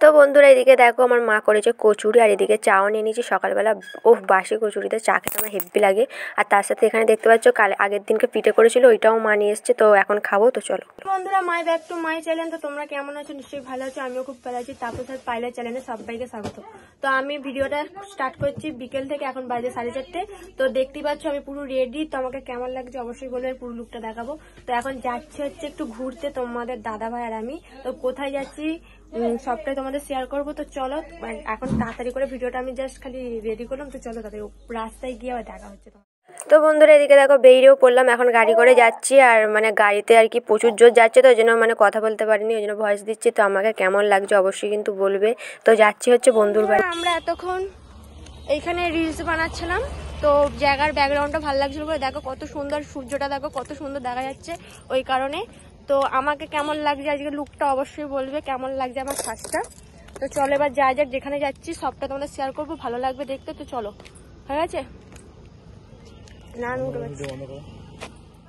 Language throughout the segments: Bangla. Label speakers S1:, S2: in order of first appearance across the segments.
S1: তো বন্ধুরা এদিকে দেখো আমার মা করেছে কচুরি আর এদিকে চাও নিয়ে নিয়েছি সকালবেলা। বাসি কচুরিতে চা খেতে আমার হেব্বি লাগে। আর তার সাথে এখানে দেখতে পাচ্ছ আগের দিনকে পিঠে করেছিল, ওইটাও মা নিয়ে এসছে, তো এখন খাবো। তো চলো বন্ধুরা, মাই ব্যাক টু মাই চ্যানেল। তো তোমরা কেমন আছো? নিশ্চয়ই ভালো আছো, আমিও খুব ভালো আছি। তাপস আর পাইলার চ্যানেলে সবাইকে স্বাগত। তো আমি ভিডিওটা স্টার্ট করছি বিকেল থেকে, এখন বাজে 4:30। তো দেখতেই পাচ্ছ আমি পুরো রেডি। তো আমাকে কেমন লাগছে অবশ্যই বলবে, পুরো লুকটা দেখাবো। তো এখন যাচ্ছি হচ্ছে একটু ঘুরতে, তোমাদের দাদা ভাই আর আমি। তো কোথায় যাচ্ছি সবটাই তোমাদের শেয়ার করবো। তো চলো এখন তাড়াতাড়ি করে ভিডিওটা আমি জাস্ট খালি রেডি করলাম। তো চলো তাড়াতাড়ি রাস্তায় গিয়ে আবার দেখা হচ্ছে। তো বন্ধুরা এদিকে দেখো বেরিয়েও পড়লাম, এখন গাড়ি করে যাচ্ছি। আর গাড়িতে আর কি প্রচুর জোর যাচ্ছে, তো ওই জন্য কথা বলতে পারিনি, ওই জন্য ভয়েস দিচ্ছি। তো আমাকে কেমন লাগছে অবশ্যই কিন্তু বলবে। তো যাচ্ছি হচ্ছে বন্ধুর বাড়ি। আমরা এতক্ষণ এইখানে রিলস বানাচ্ছিলাম, তো জায়গার ব্যাকগ্রাউন্ডটা ভালো লাগছিল বলে দেখো কত সুন্দর সূর্যটা, দেখো কত সুন্দর দেখা যাচ্ছে ওই কারণে। তো আমাকে কেমন লাগছে আজকে লুকটা অবশ্যই বলবে, কেমন লাগছে আমার সাজটা। তো চলো এবার যা যাক, যেখানে যাচ্ছি সবটা তোমাদের শেয়ার করবো, ভালো লাগবে দেখতে। তো চলো, হয়ে গেছে না।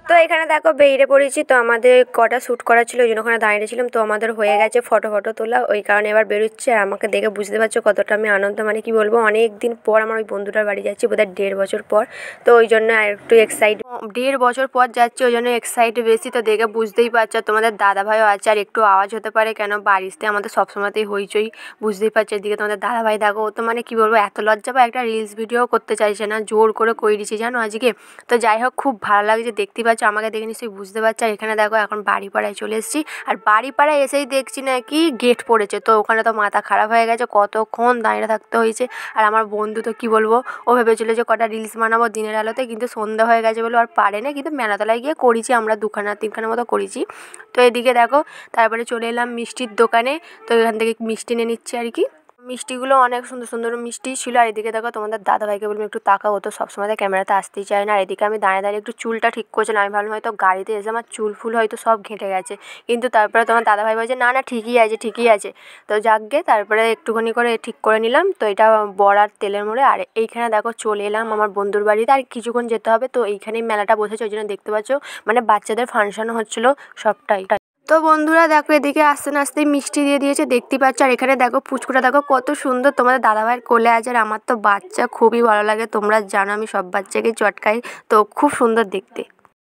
S1: তো এখানে দেখো বেরিয়ে পড়েছি। তো আমাদের কটা শ্যুট করা ছিল, ওই জন্য ওখানে দাঁড়িয়েছিলাম। তো আমাদের হয়ে গেছে ফটো তোলা, ওই কারণে এবার বেরোচ্ছে। আর আমাকে দেখে বুঝতে পারছো কতটা আমি আনন্দ, কি বলবো, অনেক দিন পর আমার ওই বন্ধুটার বাড়ি যাচ্ছি, বোধহয় 1.5 বছর পর। তো ওই জন্য আর একটু এক্সাইট, 1.5 বছর পর যাচ্ছি, ওই জন্য এক্সাইট বেশি। তো দেখে বুঝতেই পারছো তোমাদের দাদাভাইও আছে, আর একটু আওয়াজ হতে পারে, কেন বাড়িতে আমাদের সবসময়তেই হইচই, বুঝতেই পারছো। এদিকে তোমাদের দাদাভাই দেখো, ও তো কি বলবো, এত লজ্জা পায়, একটা রিলস ভিডিও করতে চাইছে না, জোর করে দিচ্ছি জানো আজকে। তো যাই হোক, খুব ভালো লাগছে, দেখতেই পাচ্ছ, আমাকে দেখে নিশ্চয়ই বুঝতে পারছো। আর এখানে দেখো এখন বাড়িপাড়ায় চলে এসেছি, আর বাড়িপাড়ায় এসেই দেখছি নাকি গেট পড়েছে। তো ওখানে তো মাথা খারাপ হয়ে গেছে, কতক্ষণ দাঁড়িয়ে থাকতে হয়েছে। আর আমার বন্ধু তো কি বলবো, ও ভেবেছিল যে কটা রিলস বানাবো দিনের আলোতে, কিন্তু সন্ধ্যা হয়ে গেছে বলে আর পারে না। কিন্তু মেলাতলায় গিয়ে করেছি আমরা 2-3খানা মতো করেছি। তো এদিকে দেখো তারপরে চলে এলাম মিষ্টির দোকানে। তো এখান থেকে মিষ্টি নিয়ে নিচ্ছি আর কি। মিষ্টিগুলো অনেক সুন্দর সুন্দর মিষ্টি ছিল। আর এদিকে দেখো তোমাদের দাদাভাইকে বলবো একটু তাকাও, ও তো সবসময় ক্যামেরাতে আসতেই চায় না। আর এদিকে আমি দাঁড়িয়ে দাঁড়িয়ে একটু চুলটা ঠিক করছিলাম, আমি ভাবলাম হয়তো গাড়িতে এসে আমার চুল ফুল হয়তো সব ঘেঁটে গেছে, কিন্তু তারপরে তোমার দাদাভাই বলছে না না ঠিকই আছে ঠিকই আছে। তো যাকগে, তারপরে একটুখানি করে ঠিক করে নিলাম। তো এটা বড়ার তেলের মোড়ে। আর এইখানে দেখো চলে এলাম আমার বন্ধুর বাড়িতে, আর কিছুক্ষণ যেতে হবে। তো এইখানেই মেলাটা বসেছে, ওই জন্য দেখতে পাচ্ছ বাচ্চাদের ফাংশনও হচ্ছিলো সবটাই। তো বন্ধুরা দেখো এদিকে আস্তে আস্তে মিষ্টি দিয়ে দিয়েছে, দেখতে পাচ্ছ। আর এখানে দেখো পুচকুটা দেখো কত সুন্দর, তোমাদের দাদাভাইয়ের কোলে আছে। আর আমার তো বাচ্চা খুবই ভালো লাগে, তোমরা জানো আমি সব বাচ্চাকে চটকাই, তো খুব সুন্দর দেখতে।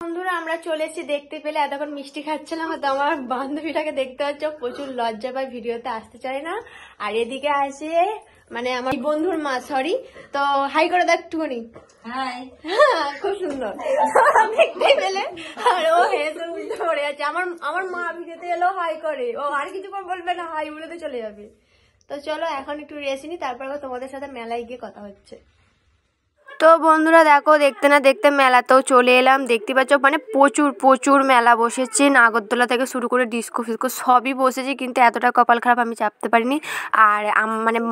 S1: বন্ধুরা আমরা চলে এসেছি, দেখতে পেলে এতক্ষণ মিষ্টি খাচ্ছিলাম। তো আমার বান্ধবীটাকে দেখতে পাচ্ছ, প্রচুর লজ্জা পায়, ভিডিওতে আসতে চায় না। আর এদিকে আসে আমার বন্ধুর মা, সরি। তো হাই করে দেখ একটুখানি, হাই। খুব সুন্দর দেখতে পেলে। আর ও হেসে উল্টে পড়ে যাচ্ছে। আমার মা ভিডিওতে এলো হাই করে, ও আর কিছু বলবে না, হাই বলে চলে যাবে। তো চলো এখন একটু রেস্ট নিই, তারপর তোমাদের সাথে মেলায় গিয়ে কথা হচ্ছে। তো বন্ধুরা দেখো দেখতে না দেখতে মেলাতেও চলে এলাম, দেখতে পাচ্ছ প্রচুর প্রচুর মেলা বসেছে, নাগরদোলা থেকে শুরু করে ডিস্কো ফিস্কো সবই বসেছে, কিন্তু এতটা কপাল খারাপ আমি চাপতে পারিনি। আর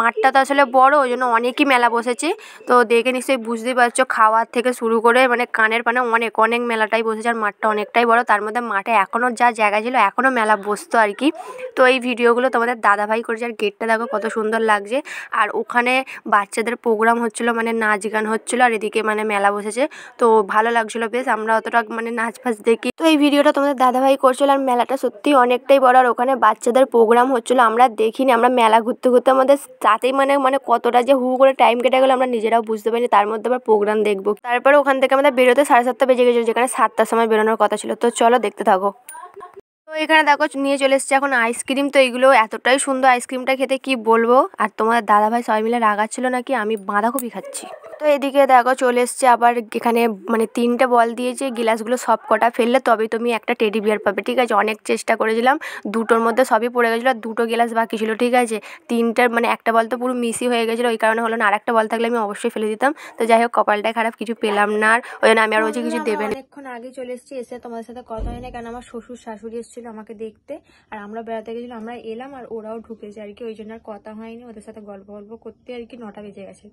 S1: মাঠটা তো আসলে বড়, ওই জন্য অনেকই মেলা বসেছে। তো দেখে নিশ্চয়ই বুঝতেই পারছো, খাওয়ার থেকে শুরু করে কানের অনেক অনেক মেলাটাই বসেছে। আর মাঠটা অনেকটাই বড়, তার মধ্যে মাঠে এখনও যা জায়গা ছিল এখনও মেলা বসতো আর কি। তো এই ভিডিওগুলো তোমাদের দাদাভাই করেছে। আর গেটটা দেখো কত সুন্দর লাগছে। আর ওখানে বাচ্চাদের প্রোগ্রাম হচ্ছিলো, নাচ গান হচ্ছিলো। আর এদিকে মেলা বসেছে, তো ভালো লাগছিল বেশ। আমরা অতটা নাচ ফাচ দেখি। তো এই ভিডিওটা তোমাদের দাদাভাই করছিল। আর মেলাটা সত্যি অনেকটাই বড়, আর ওখানে বাচ্চাদের প্রোগ্রাম হচ্ছিল, আমরা দেখিনি। আমরা মেলা ঘুরতে ঘুরতে আমাদের তাতেই কতটা যে হু করে টাইম কেটে গেলো আমরা নিজেরাও বুঝতে পারিনি, তার মধ্যে আবার প্রোগ্রাম দেখবো। তারপরে ওখান থেকে আমাদের বেরোতে 7:30 বেজে গেছিলো, যেখানে 7টার সময় বেরোনোর কথা ছিল। তো চলো দেখতে থাকো। তো এখানে দেখো নিয়ে চলে এসেছে এখন আইসক্রিম। তো এইগুলো এতটাই সুন্দর, আইসক্রিমটা খেতে কি বলবো। আর তোমাদের দাদাভাই সবাই মিলে রাগাচ্ছিল নাকি আমি বাঁধাকপি খাচ্ছি। তো এদিকে দেখো চলে এসছে আবার, এখানে 3টে বল দিয়েছে, গিলাসগুলো সব কটা ফেললে তবেই তুমি একটা টেডি বিয়ার পাবে, ঠিক আছে। অনেক চেষ্টা করেছিলাম, দুটোর মধ্যে সবই পড়ে গেছিলো, আর 2টো গিলাস বাকি ছিল, ঠিক আছে। 3টার একটা বল তো পুরো মিসই হয়ে গেছিলো, ওই কারণে হলো না। আর একটা বল থাকলে আমি অবশ্যই ফেলে দিতাম। তো যাই হোক, কপালটাই খারাপ, কিছু পেলাম না। আর ওই জন্য আমি আর বলছি কিছু দেবে না। অনেকক্ষণ আগে চলে এসেছি, এসে তোমাদের সাথে কথা হয় না, কারণ আমার শ্বশুর শাশুড়ি এসেছিলো আমাকে দেখতে, আর আমরা বেড়াতে গেছিলাম, আমরা এলাম আর ওরাও ঢুকেছে আর কি, ওই জন্য আর কথা হয়নি। ওদের সাথে গল্প করতে আর কি 9টা বেজে গেছে।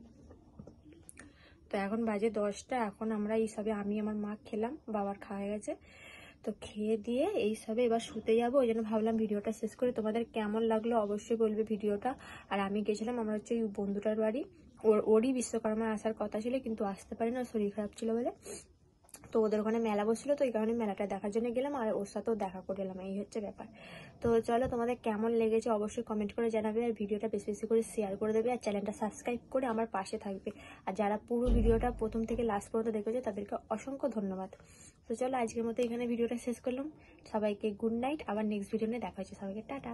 S1: তো এখন বাজে 10টা। এখন আমরা এই সবে আমি আমার মা খেলাম, বাবার খাওয়া হয়ে গেছে। তো খেয়ে দিয়ে এই সবে এবার শুতে যাবো, ওই জন্য ভাবলাম ভিডিওটা শেষ করে তোমাদের কেমন লাগলো অবশ্যই বলবে ভিডিওটা। আর আমি গেছিলাম আমার হচ্ছে ওই বন্ধুটার বাড়ি, ওরই বিশ্বকর্মার আসার কথা ছিল, কিন্তু আসতে পারি না, শরীর খারাপ ছিল বলে। তো ওদের ওখানে মেলা বসছিলো, তো এই কারণে মেলাটা দেখার জন্য গেলাম আর ওর সাথেও দেখা করে এলাম, এই হচ্ছে ব্যাপার। তো চলো, তোমাদের কেমন লেগেছে অবশ্যই কমেন্ট করে জানাবে, আর ভিডিওটা বেশি বেশি করে শেয়ার করে দেবে, আর চ্যানেলটা সাবস্ক্রাইব করে আমার পাশে থাকবে। আর যারা পুরো ভিডিওটা প্রথম থেকে লাস্ট পর্যন্ত দেখেছে তাদেরকে অসংখ্য ধন্যবাদ। তো চলো, আজকের মতো এখানে ভিডিওটা শেষ করলাম। সবাইকে গুড নাইট, আবার নেক্সট ভিডিও নিয়ে দেখা হচ্ছে। সবাইকে টাটা।